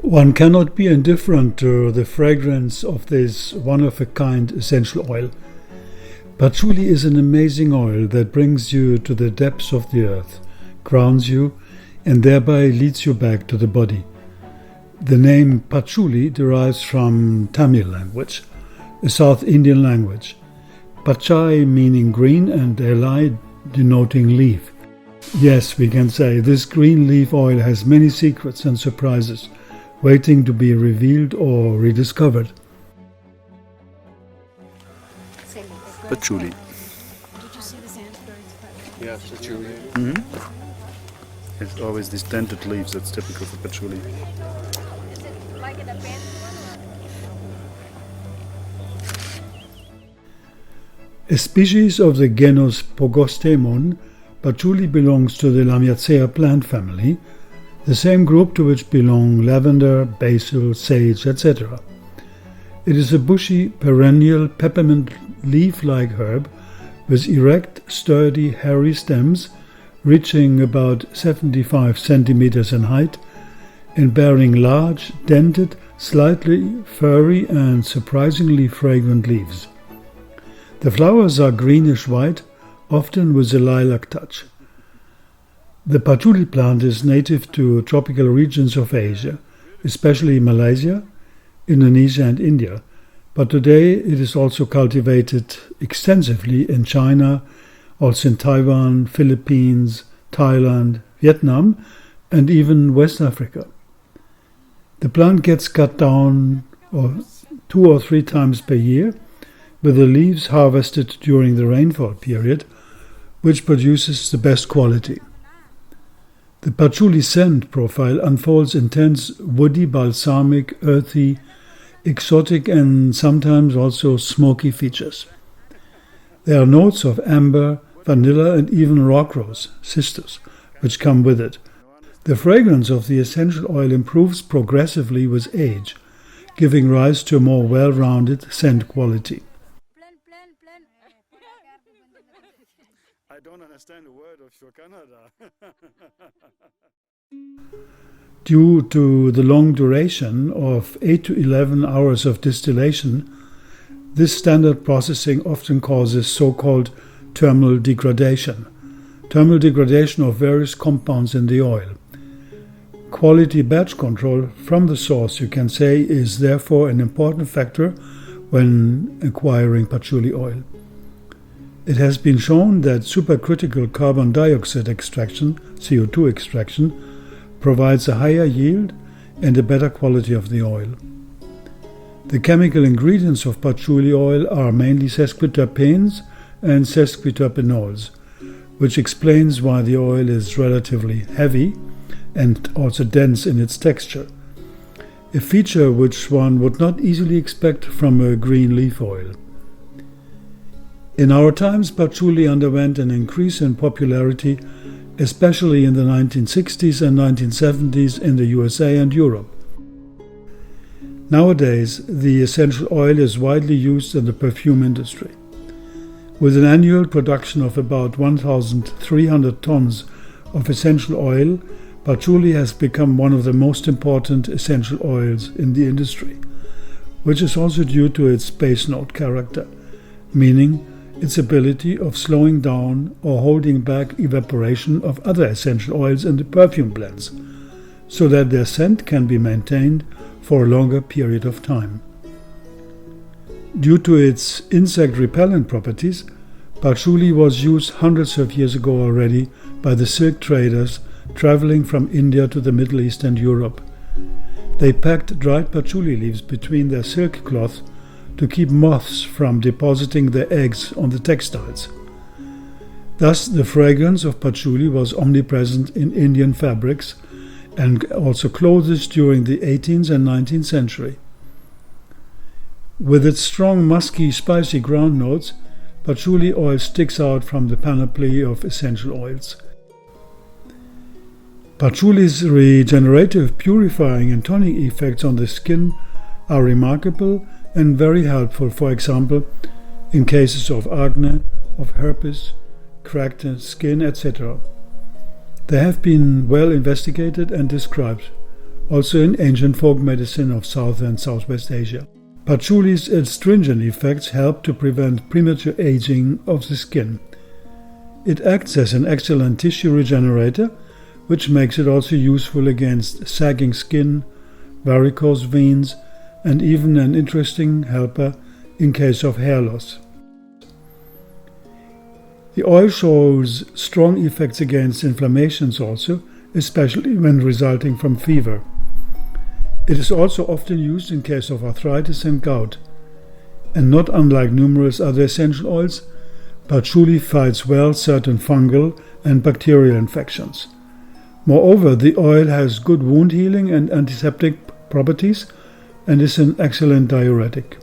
One cannot be indifferent to the fragrance of this one-of-a-kind essential oil. Patchouli is an amazing oil that brings you to the depths of the earth, grounds you, and thereby leads you back to the body. The name Patchouli derives from Tamil language, a South Indian language. Pachai meaning green and elai denoting leaf. Yes, we can say this green leaf oil has many secrets and surprises, waiting to be revealed or rediscovered. Patchouli. Did you see the sandbirds? Yeah, patchouli. Mm-hmm. It's always these dented leaves, that's typical for patchouli. Is it like an abandoned A species of the genus Pogostemon, patchouli belongs to the Lamiaceae plant family, the same group to which belong lavender, basil, sage, etc. It is a bushy, perennial, peppermint leaf-like herb with erect, sturdy, hairy stems reaching about 75 centimeters in height and bearing large, dented, slightly furry and surprisingly fragrant leaves. The flowers are greenish-white, often with a lilac touch. The patchouli plant is native to tropical regions of Asia, especially Malaysia, Indonesia and India, but today it is also cultivated extensively in China, also in Taiwan, Philippines, Thailand, Vietnam and even West Africa. The plant gets cut down 2 or 3 times per year, with the leaves harvested during the rainfall period, which produces the best quality. The patchouli scent profile unfolds intense woody, balsamic, earthy, exotic and sometimes also smoky features. There are notes of amber, vanilla and even rock rose, cistus, which come with it. The fragrance of the essential oil improves progressively with age, giving rise to a more well-rounded scent quality. I don't understand a word of your Canada. Due to the long duration of 8 to 11 hours of distillation, this standard processing often causes so-called thermal degradation of various compounds in the oil. Quality batch control from the source, you can say, is therefore an important factor when acquiring patchouli oil. It has been shown that supercritical carbon dioxide extraction, CO2 extraction, provides a higher yield and a better quality of the oil. The chemical ingredients of patchouli oil are mainly sesquiterpenes and sesquiterpenols, which explains why the oil is relatively heavy and also dense in its texture, a feature which one would not easily expect from a green leaf oil. In our times, patchouli underwent an increase in popularity, especially in the 1960s and 1970s in the USA and Europe. Nowadays, the essential oil is widely used in the perfume industry. With an annual production of about 1,300 tons of essential oil, patchouli has become one of the most important essential oils in the industry, which is also due to its base note character, meaning its ability of slowing down or holding back evaporation of other essential oils in the perfume blends, so that their scent can be maintained for a longer period of time. Due to its insect repellent properties, patchouli was used hundreds of years ago already by the silk traders traveling from India to the Middle East and Europe. They packed dried patchouli leaves between their silk cloth to keep moths from depositing their eggs on the textiles. Thus, the fragrance of patchouli was omnipresent in Indian fabrics and also clothes during the 18th and 19th century. With its strong, musky, spicy ground notes, patchouli oil sticks out from the panoply of essential oils. Patchouli's regenerative, purifying and toning effects on the skin are remarkable and very helpful, for example, in cases of acne, of herpes, cracked skin, etc. They have been well investigated and described, also in ancient folk medicine of South and Southwest Asia. Patchouli's astringent effects help to prevent premature aging of the skin. It acts as an excellent tissue regenerator, which makes it also useful against sagging skin, varicose veins, and even an interesting helper in case of hair loss. The oil shows strong effects against inflammations also, especially when resulting from fever. It is also often used in case of arthritis and gout, and not unlike numerous other essential oils, patchouli fights well certain fungal and bacterial infections. Moreover, the oil has good wound healing and antiseptic properties and is an excellent diuretic.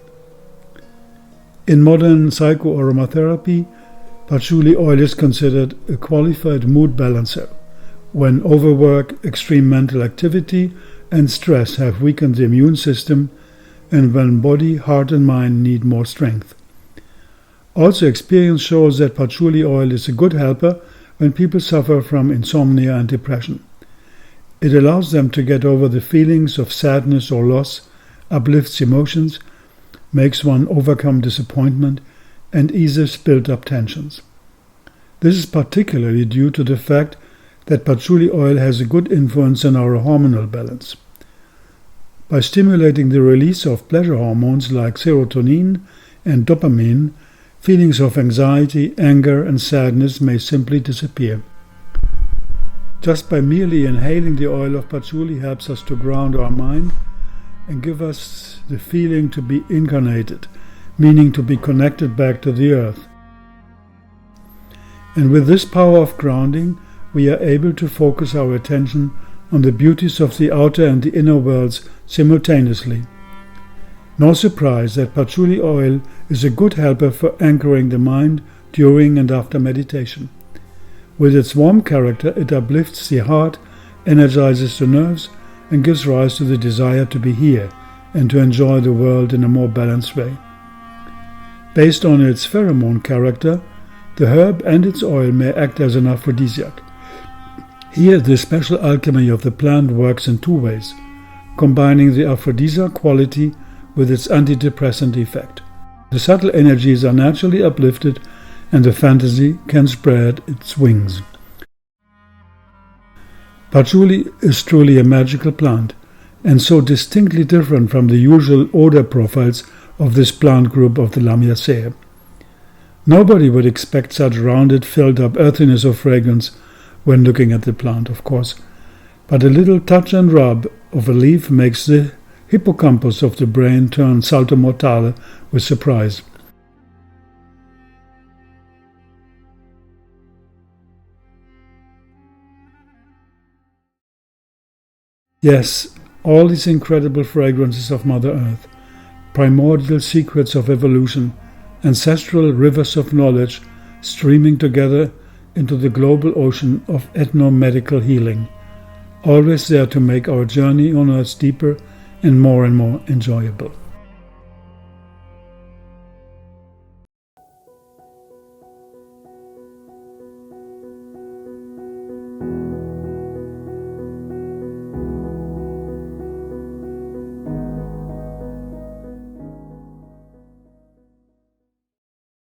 In modern psychoaromatherapy, patchouli oil is considered a qualified mood balancer when overwork, extreme mental activity, and stress have weakened the immune system, and when body, heart, and mind need more strength. Also, experience shows that patchouli oil is a good helper when people suffer from insomnia and depression. It allows them to get over the feelings of sadness or loss, uplifts emotions, makes one overcome disappointment, and eases built-up tensions. This is particularly due to the fact that patchouli oil has a good influence on our hormonal balance. By stimulating the release of pleasure hormones like serotonin and dopamine, feelings of anxiety, anger, and sadness may simply disappear. Just by merely inhaling the oil of patchouli helps us to ground our mind and give us the feeling to be incarnated, meaning to be connected back to the earth. And with this power of grounding, we are able to focus our attention on the beauties of the outer and the inner worlds simultaneously. No surprise that patchouli oil is a good helper for anchoring the mind during and after meditation. With its warm character, it uplifts the heart, energizes the nerves, and gives rise to the desire to be here and to enjoy the world in a more balanced way. Based on its pheromone character, the herb and its oil may act as an aphrodisiac. Here, the special alchemy of the plant works in two ways, combining the aphrodisiac quality with its antidepressant effect. The subtle energies are naturally uplifted, and the fantasy can spread its wings. Patchouli is truly a magical plant, and so distinctly different from the usual odor profiles of this plant group of the Lamiaceae. Nobody would expect such rounded, filled-up earthiness of fragrance when looking at the plant, of course, but a little touch and rub of a leaf makes the hippocampus of the brain turn salto mortale with surprise. Yes, all these incredible fragrances of Mother Earth, primordial secrets of evolution, ancestral rivers of knowledge streaming together into the global ocean of ethno-medical healing, always there to make our journey on Earth deeper and more enjoyable.